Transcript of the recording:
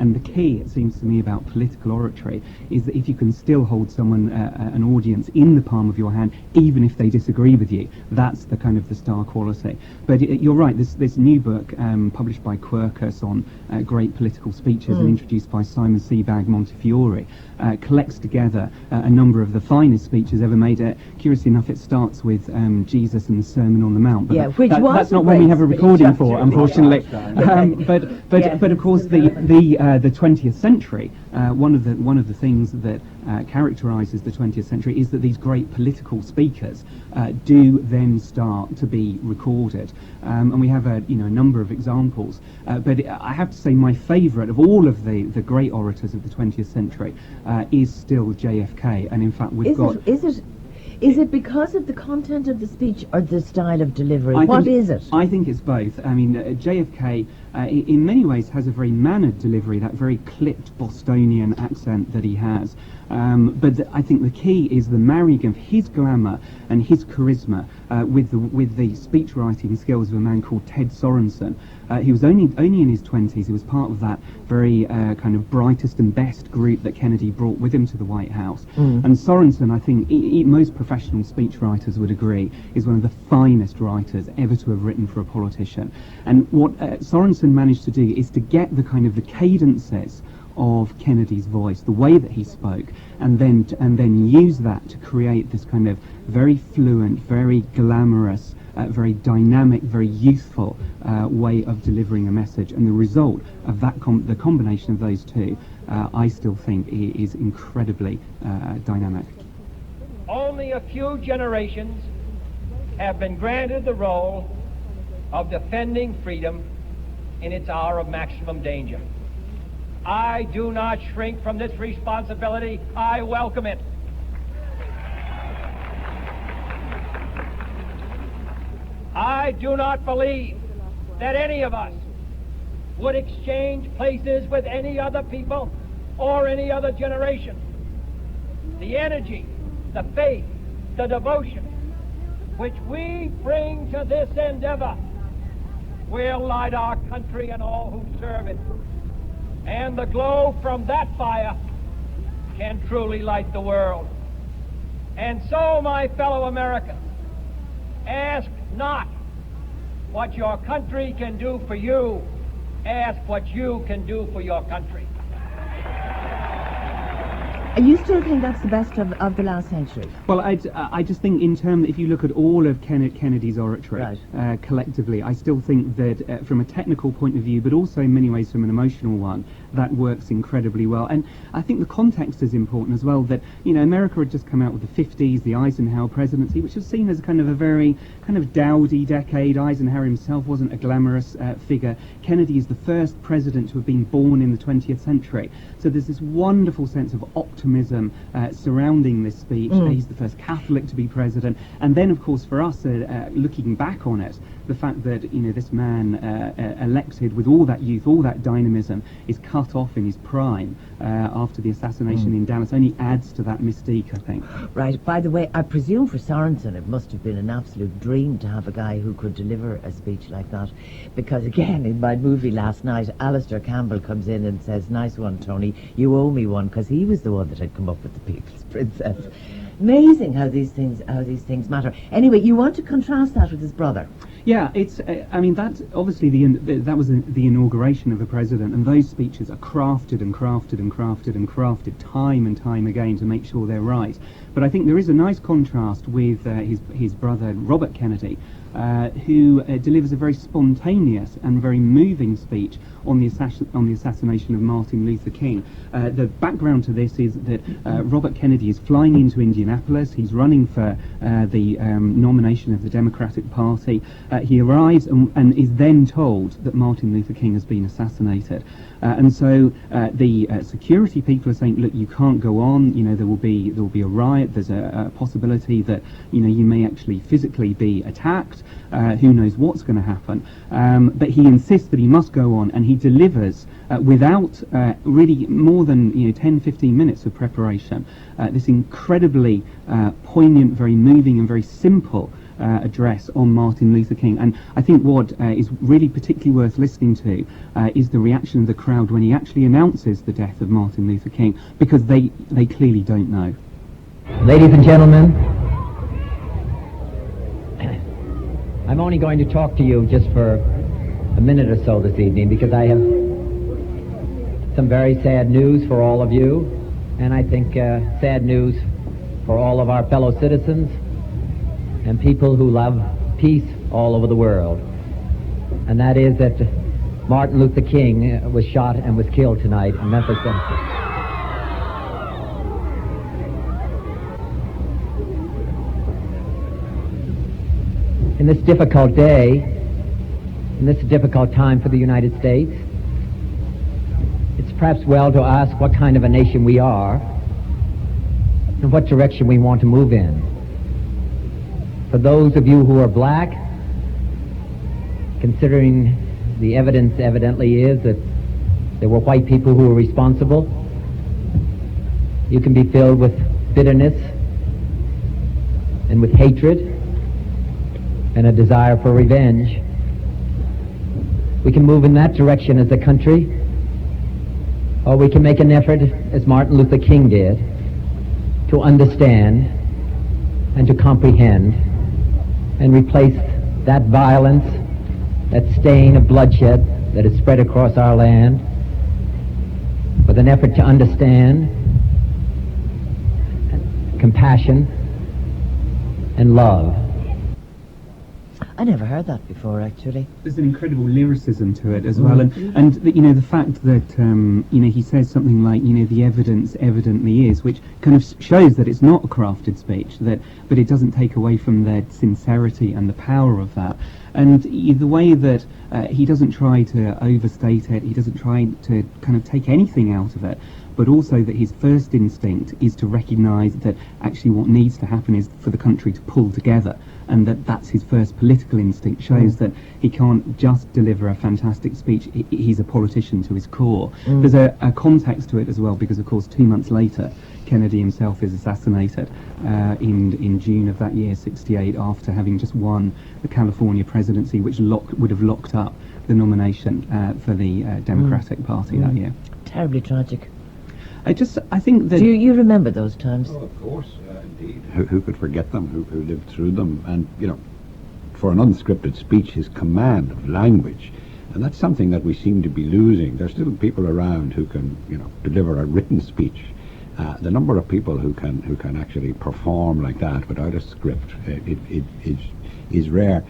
And the key, it seems to me, about political oratory is that if you can still hold someone, an audience, in the palm of your hand, even if they disagree with you, that's the kind of the star quality. But you're right, this new book, published by Quercus on great political speeches and introduced by Simon Sebag Montefiore, collects together a number of the finest speeches ever made. Curiously enough, it starts with Jesus and the Sermon on the Mount. But that's not one we have a recording for, unfortunately. But of course, the 20th century, one of the things that characterises the 20th century is that these great political speakers do then start to be recorded, and we have a number of examples. But I have to say, my favourite of all of the great orators of the 20th century is still JFK, and in fact Is it because of the content of the speech or the style of delivery? What is it? I think it's both. I mean, JFK, in many ways, has a very mannered delivery, that very clipped Bostonian accent that he has. But I think the key is the marrying of his glamour and his charisma with the speech writing skills of a man called Ted Sorensen. He was only in his 20s. He was part of that very kind of brightest and best group that Kennedy brought with him to the White House. And Sorensen, I think most professional speech writers would agree, is one of the finest writers ever to have written for a politician. And what Sorensen managed to do is to get the kind of the cadences of Kennedy's voice, the way that he spoke, and then use that to create this kind of very fluent, very glamorous, very dynamic, very youthful way of delivering a message. And the result of that, the combination of those two, I still think is incredibly dynamic. Only a few generations have been granted the role of defending freedom in its hour of maximum danger. I do not shrink from this responsibility. I welcome it. I do not believe that any of us would exchange places with any other people or any other generation. The energy, the faith, the devotion which we bring to this endeavor will light our country and all who serve it. And the glow from that fire can truly light the world. And so, my fellow Americans, ask not what your country can do for you, ask what you can do for your country. You still think that's the best of the last century? Well, I just think in terms, if you look at all of Kennedy's oratory collectively, I still think that from a technical point of view, but also in many ways from an emotional one, that works incredibly well. And I think the context is important as well, that, America had just come out with the 50s, the Eisenhower presidency, which was seen as kind of a very kind of dowdy decade. Eisenhower himself wasn't a glamorous figure. Kennedy is the first president to have been born in the 20th century. So there's this wonderful sense of optimism surrounding this speech. He's the first Catholic to be president. And then, of course, for us, looking back on it, the fact that, this man elected with all that youth, all that dynamism, is cut off in his prime after the assassination in Dallas only adds to that mystique, I think. Right. By the way, I presume for Sorensen it must have been an absolute dream to have a guy who could deliver a speech like that. Because, again, in my movie last night, Alistair Campbell comes in and says, "Nice one, Tony. You owe me one," because he was the one that had come up with the People's Princess. Amazing how these things matter. Anyway, you want to contrast that with his brother. Yeah, it's. I mean, that's obviously that was the inauguration of a president, and those speeches are crafted and crafted and crafted and crafted time and time again to make sure they're right. But I think there is a nice contrast with his brother Robert Kennedy, who delivers a very spontaneous and very moving speech on the assassination of Martin Luther King. The background to this is that Robert Kennedy is flying into Indianapolis. He's running for the nomination of the Democratic Party. He arrives and is then told that Martin Luther King has been assassinated. And so the security people are saying, "Look, you can't go on. There will be a riot. There's a possibility that you may actually physically be attacked. Who knows what's going to happen?" But he insists that he must go on, and he delivers without really more than 10-15 minutes of preparation this incredibly poignant, very moving, and very simple address on Martin Luther King. And I think what is really particularly worth listening to is the reaction of the crowd when he actually announces the death of Martin Luther King, because they clearly don't know. Ladies and gentlemen, I'm only going to talk to you just for a minute or so this evening because I have some very sad news for all of you, and I think sad news for all of our fellow citizens and people who love peace all over the world. And that is that Martin Luther King was shot and was killed tonight in Memphis. In this difficult day, in this difficult time for the United States, it's perhaps well to ask what kind of a nation we are and what direction we want to move in. For those of you who are black, considering the evidence evidently is that there were white people who were responsible, you can be filled with bitterness and with hatred and a desire for revenge. We can move in that direction as a country, or we can make an effort, as Martin Luther King did, to understand and to comprehend and replace that violence, that stain of bloodshed that is spread across our land, with an effort to understand, compassion, and love. I never heard that before, actually. There's an incredible lyricism to it as well, and the fact that he says something like, the evidence evidently is, which kind of shows that it's not a crafted speech, but it doesn't take away from the sincerity and the power of that. And the way that he doesn't try to overstate it, he doesn't try to kind of take anything out of it, but also that his first instinct is to recognise that actually what needs to happen is for the country to pull together, and that's his first political instinct. Shows that he can't just deliver a fantastic speech, he's a politician to his core. There's a context to it as well, because of course 2 months later Kennedy himself is assassinated in June of that year, 1968, after having just won the California presidency, which would have locked up the nomination for the Democratic Party that year. Terribly tragic. I think that... Do you remember those times? Oh, of course, indeed. Who could forget them, who lived through them? And, for an unscripted speech, his command of language, and that's something that we seem to be losing. There's still people around who can, deliver a written speech. The number of people who can actually perform like that without a script is rare.